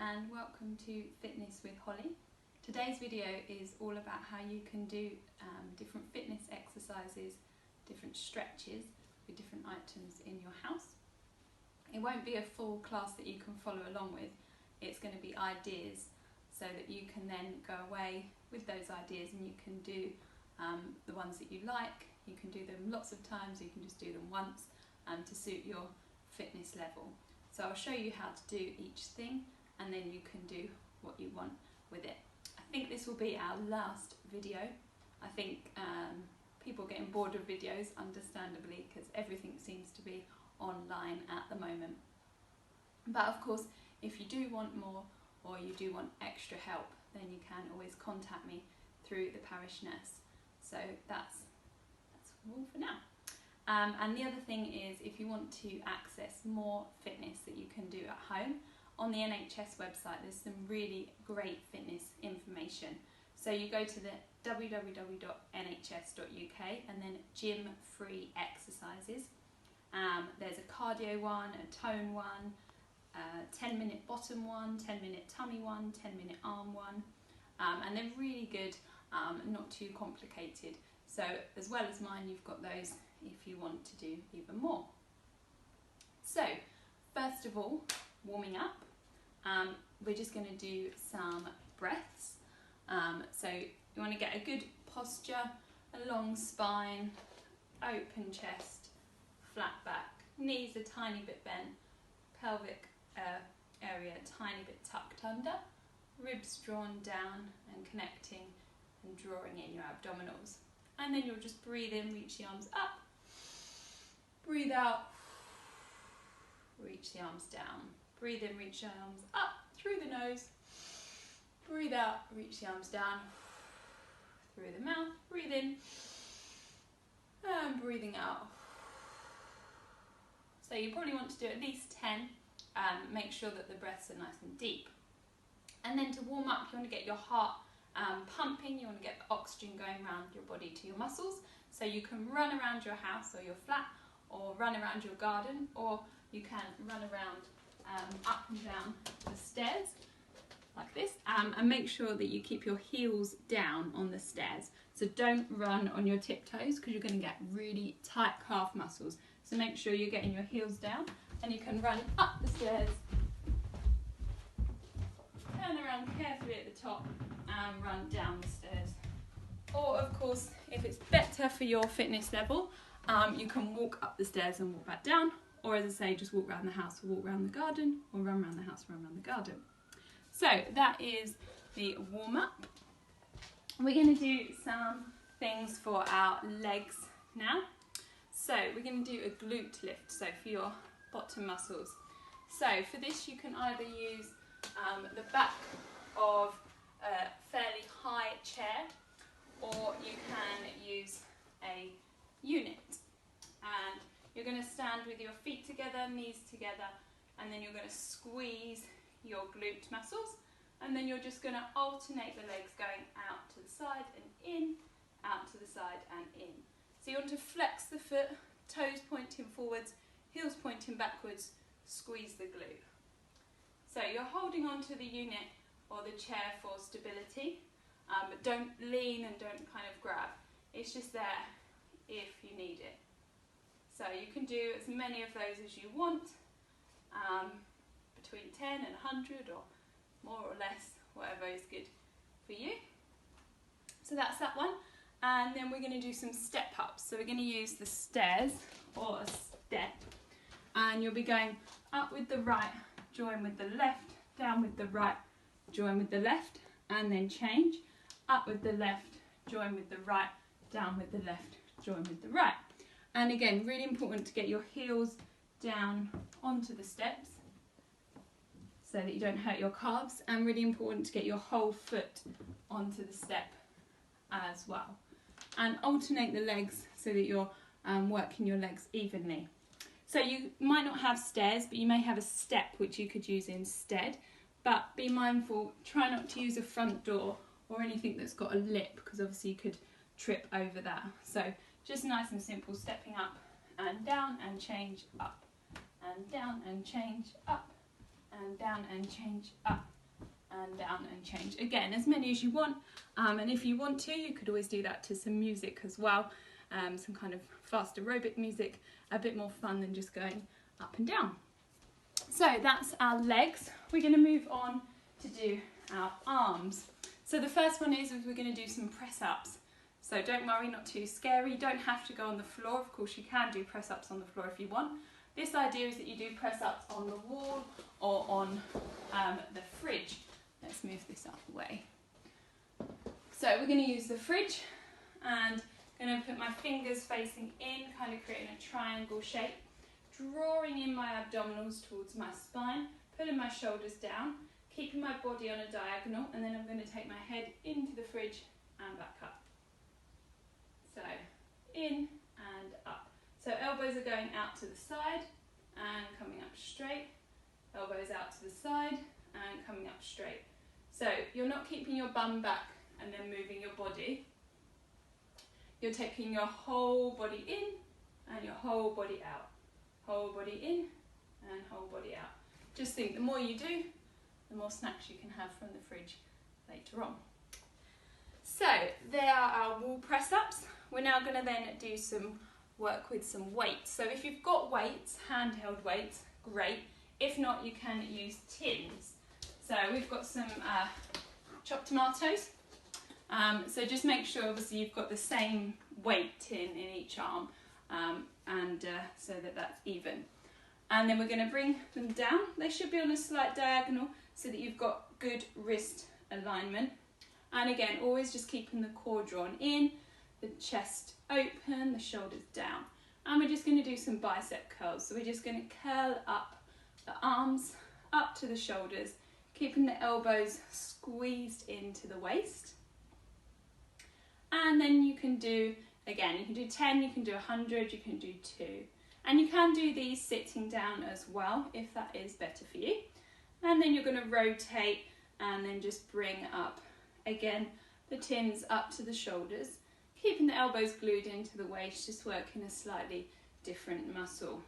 and welcome to Fitness with Hollie. Today's video is all about how you can do different fitness exercises, different stretches with different items in your house. It won't be a full class that you can follow along with. It's going to be ideas so that you can then go away with those ideas and you can do the ones that you like. You can do them lots of times, you can just do them once to suit your fitness level. So I'll show you how to do each thing and then you can do what you want with it. I think this will be our last video. I think people are getting bored of videos, understandably, because everything seems to be online at the moment. But of course, if you do want more or you do want extra help, then you can always contact me through the parish nurse. So that's all for now. And the other thing is, if you want to access more fitness that you can do at home, on the NHS website there's some really great fitness information. So you go to the www.nhs.uk and then gym free exercises. There's a cardio one, a tone one, a 10-minute bottom one, 10-minute tummy one, 10-minute arm one, and they're really good, not too complicated. So as well as mine, you've got those if you want to do even more. So first of all, warming up, we're just going to do some breaths. So you want to get a good posture, a long spine, open chest, flat back, knees a tiny bit bent, pelvic area a tiny bit tucked under, ribs drawn down and connecting and drawing in your abdominals. And then you'll just breathe in, reach the arms up, breathe out, reach the arms down, breathe in, reach the arms up through the nose, breathe out, reach the arms down through the mouth, breathe in and breathing out. So you probably want to do at least 10, make sure that the breaths are nice and deep. And then to warm up, you want to get your heart pumping, you want to get the oxygen going around your body to your muscles. So you can run around your house or your flat, or run around your garden, or you can run around up and down the stairs like this, and make sure that you keep your heels down on the stairs. So don't run on your tiptoes because you're going to get really tight calf muscles. So make sure you're getting your heels down, and you can run up the stairs, turn around carefully at the top and run down the stairs. Or of course, if it's better for your fitness level, you can walk up the stairs and walk back down, or as I say, just walk around the house or walk around the garden, or run around the house, run around the garden. So that is the warm-up. We're going to do some things for our legs now. So we're going to do a glute lift, so for your bottom muscles. So for this you can either use the back of a fairly high chair, or you can use a unit. And you're going to stand with your feet together, knees together, and then you're going to squeeze your glute muscles, and then you're just going to alternate the legs going out to the side and in, out to the side and in. So you want to flex the foot, toes pointing forwards, heels pointing backwards, squeeze the glute. So you're holding on to the unit or the chair for stability, but don't lean and don't kind of grab. It's just there if you need it. So you can do as many of those as you want, between 10 and 100 or more or less, whatever is good for you. So that's that one. And then we're going to do some step ups. So we're going to use the stairs or a step, and you'll be going up with the right, join with the left, down with the right, join with the left, and then change, up with the left, join with the right, down with the left, join with the right. And again, really important to get your heels down onto the steps so that you don't hurt your calves, and really important to get your whole foot onto the step as well. And alternate the legs so that you're working your legs evenly. So you might not have stairs, but you may have a step which you could use instead. But be mindful, try not to use a front door or anything that's got a lip, because obviously you could trip over that. So just nice and simple, stepping up and down and change, up and down and change, up and down and change, up and down and change. Again, as many as you want, and if you want to, you could always do that to some music as well, some kind of fast aerobic music, a bit more fun than just going up and down. So that's our legs. We're going to move on to do our arms. So the first one is we're going to do some press ups. So don't worry, not too scary. You don't have to go on the floor. Of course, you can do press ups on the floor if you want. This idea is that you do press ups on the wall or on the fridge. Let's move this out of the way. So we're going to use the fridge, and I'm going to put my fingers facing in, kind of creating a triangle shape, drawing in my abdominals towards my spine, pulling my shoulders down, keeping my body on a diagonal, and then I'm going to take my head into the fridge and back up. So in and up. So elbows are going out to the side and coming up straight. Elbows out to the side and coming up straight. So you're not keeping your bum back and then moving your body. You're taking your whole body in and your whole body out. Whole body in and whole body out. Just think, the more you do, the more snacks you can have from the fridge later on. So there are our wall press ups. We're now going to then do some work with some weights. So if you've got weights, handheld weights, great. If not, you can use tins. So we've got some chopped tomatoes. So just make sure obviously you've got the same weight tin in each arm, so that that's even. And then we're going to bring them down. They should be on a slight diagonal so that you've got good wrist alignment. And again, always just keeping the core drawn in, the chest open, the shoulders down. And we're just going to do some bicep curls. So we're just going to curl up the arms up to the shoulders, keeping the elbows squeezed into the waist. And then you can do, again, you can do 10, you can do 100, you can do 2. And you can do these sitting down as well, if that is better for you. And then you're going to rotate and then just bring up, again, the tins up to the shoulders, keeping the elbows glued into the waist, just working a slightly different muscle.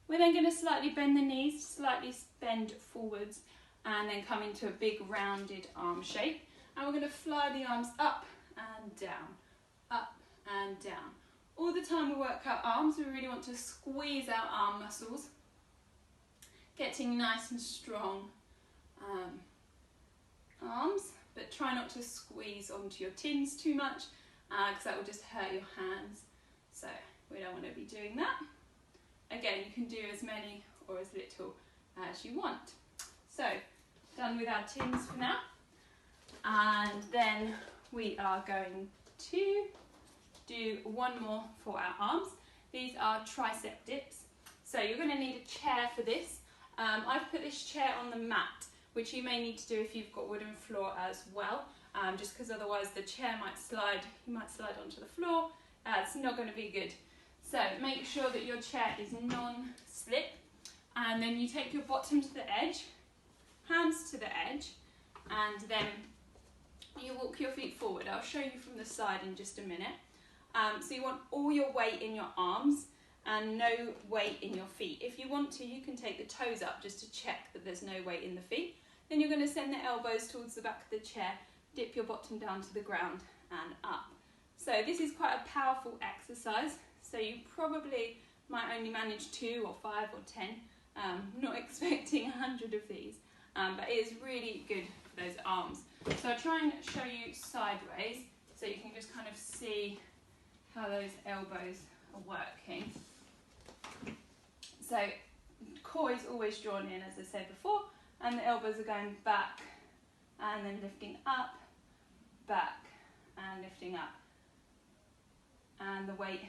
We're then going to slightly bend the knees, slightly bend forwards, and then come into a big rounded arm shape. And we're going to fly the arms up and down, up and down. All the time we work our arms, we really want to squeeze our arm muscles, getting nice and strong arms, but try not to squeeze onto your tins too much, because that will just hurt your hands. So we don't want to be doing that. Again, you can do as many or as little as you want. So, done with our tins for now. And then we are going to do one more for our arms. These are tricep dips. So you're going to need a chair for this. I've put this chair on the mat, which you may need to do if you've got wooden floor as well, just because otherwise the chair might slide, you might slide onto the floor. It's not going to be good. So make sure that your chair is non-slip, and then you take your bottom to the edge, hands to the edge, and then you walk your feet forward. I'll show you from the side in just a minute. So you want all your weight in your arms and no weight in your feet. If you want to, you can take the toes up just to check that there's no weight in the feet. Then you're going to send the elbows towards the back of the chair, dip your bottom down to the ground and up. So this is quite a powerful exercise. So you probably might only manage 2 or 5 or 10. Not expecting 100 of these, but it is really good for those arms. So I'll try and show you sideways so you can just kind of see how those elbows are working. So core is always drawn in, as I said before, and the elbows are going back and then lifting up, back and lifting up. And the weight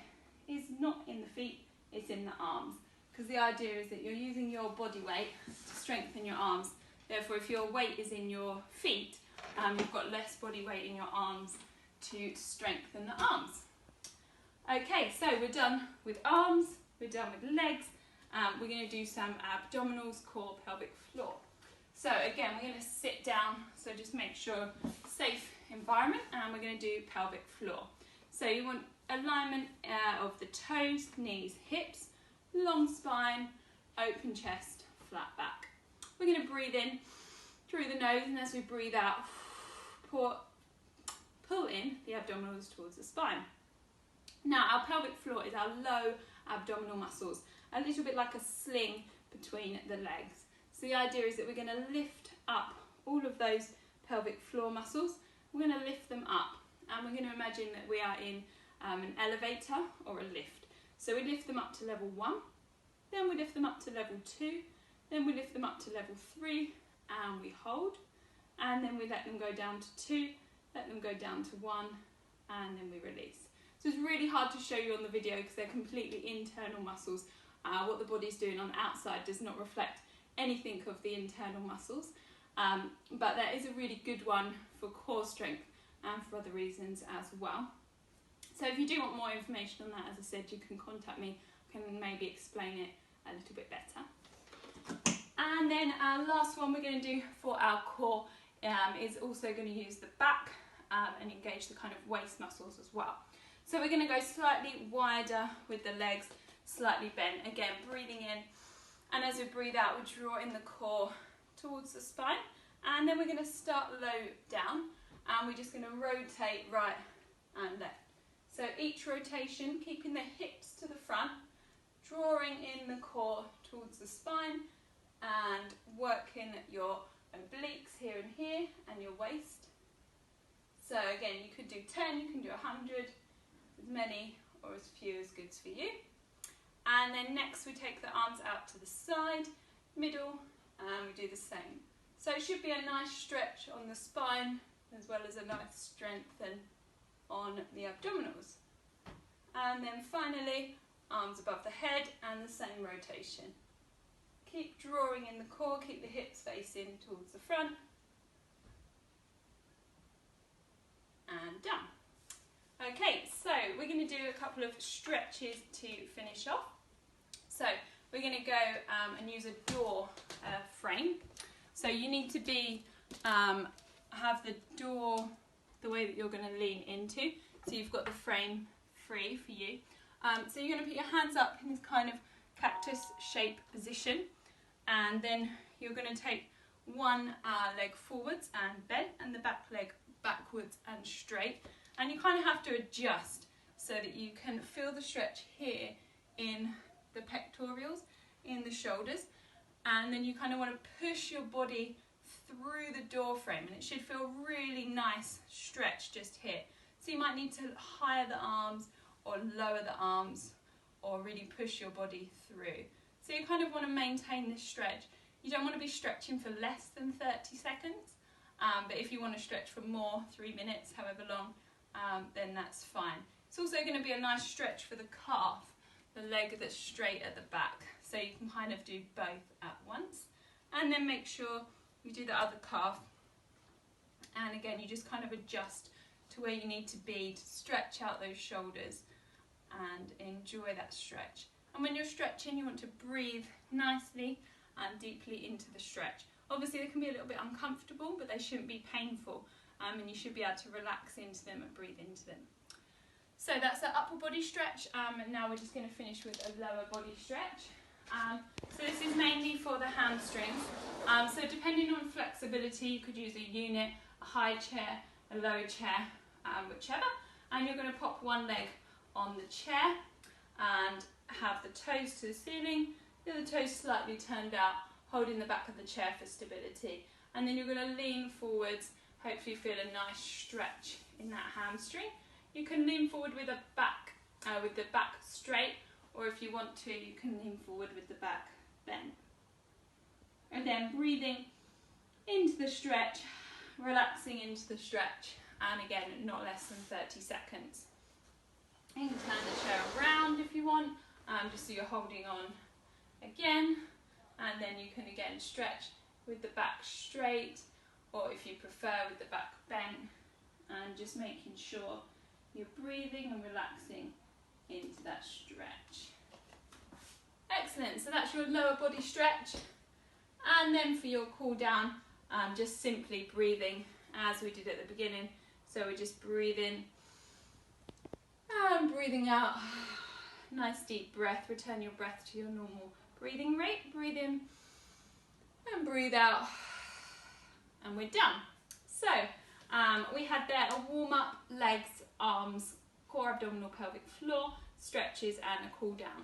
is not in the feet, it's in the arms. Because the idea is that you're using your body weight to strengthen your arms. Therefore, if your weight is in your feet, you've got less body weight in your arms to strengthen the arms. Okay, so we're done with arms, we're done with legs. We're going to do some abdominals, core, pelvic floor. So again, we're going to sit down, so just make sure safe environment, and we're going to do pelvic floor. So you want alignment of the toes, knees, hips, long spine, open chest, flat back. We're going to breathe in through the nose, and as we breathe out, pull in the abdominals towards the spine. Now our pelvic floor is our low abdominal muscles, a little bit like a sling between the legs. So the idea is that we're going to lift up all of those pelvic floor muscles. We're going to lift them up, and we're going to imagine that we are in an elevator or a lift. So we lift them up to level 1, then we lift them up to level 2, then we lift them up to level 3, and we hold, and then we let them go down to 2, let them go down to 1, and then we release. So it's really hard to show you on the video because they're completely internal muscles. What the body's doing on the outside does not reflect anything of the internal muscles, but that is a really good one for core strength and for other reasons as well. So if you do want more information on that, as I said, you can contact me. I can maybe explain it a little bit better. And then our last one we're going to do for our core is also going to use the back and engage the kind of waist muscles as well. So we're going to go slightly wider with the legs, slightly bent. Again, breathing in, and as we breathe out, we draw in the core towards the spine, and then we're going to start low down, and we're just going to rotate right and left. So each rotation, keeping the hips to the front, drawing in the core towards the spine, and working your obliques here and here, and your waist. So again, you could do 10, you can do 100, as many or as few as good's for you. And then next we take the arms out to the side, middle, and we do the same. So it should be a nice stretch on the spine, as well as a nice strengthen on the abdominals. And then finally, arms above the head and the same rotation. Keep drawing in the core, keep the hips facing towards the front. And done. Okay, so we're going to do a couple of stretches to finish off. So we're going to go and use a door frame. So you need to be have the door the way that you're going to lean into. So you've got the frame free for you. So you're going to put your hands up in this kind of cactus shape position, and then you're going to take one leg forwards and bent, and the back leg backwards and straight. And you kind of have to adjust so that you can feel the stretch here in the pectorals, in the shoulders, and then you kind of want to push your body through the door frame, and it should feel really nice stretch just here. So you might need to higher the arms or lower the arms, or really push your body through. So you kind of want to maintain this stretch. You don't want to be stretching for less than 30 seconds, but if you want to stretch for more, 3 minutes, however long, then that's fine. It's also going to be a nice stretch for the calf, the leg that's straight at the back, so you can kind of do both at once. And then make sure you do the other calf, and again you just kind of adjust to where you need to be to stretch out those shoulders and enjoy that stretch. And when you're stretching, you want to breathe nicely and deeply into the stretch. Obviously they can be a little bit uncomfortable, but they shouldn't be painful, and you should be able to relax into them and breathe into them. So that's the upper body stretch, and now we're just going to finish with a lower body stretch. So this is mainly for the hamstrings. So depending on flexibility, you could use a unit, a high chair, a low chair, whichever. And you're going to pop one leg on the chair and have the toes to the ceiling, the other toes slightly turned out, holding the back of the chair for stability. And then you're going to lean forwards, hopefully feel a nice stretch in that hamstring. You can lean forward with the back straight, or if you want to, you can lean forward with the back bent. And then breathing into the stretch, relaxing into the stretch, and again, not less than 30 seconds. You can turn the chair around if you want, just so you're holding on again, and then you can again stretch with the back straight, or if you prefer with the back bent, and just making sure you're breathing and relaxing into that stretch. Excellent, so that's your lower body stretch. And then for your cool down, just simply breathing as we did at the beginning. So we just breathe in and breathing out. Nice deep breath. Return your breath to your normal breathing rate. Breathe in And breathe out. And we're done. So we had there a warm up, legs, arms, core, abdominal, pelvic floor, stretches and a cool down.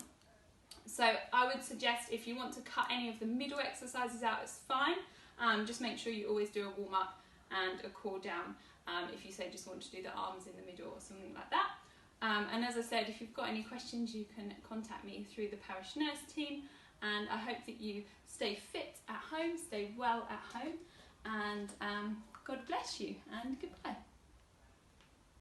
So I would suggest if you want to cut any of the middle exercises out, it's fine. Just make sure you always do a warm up and a cool down if you say just want to do the arms in the middle or something like that. And as I said, if you've got any questions, you can contact me through the parish nurse team. And I hope that you stay fit at home, stay well at home, and God bless you, and goodbye.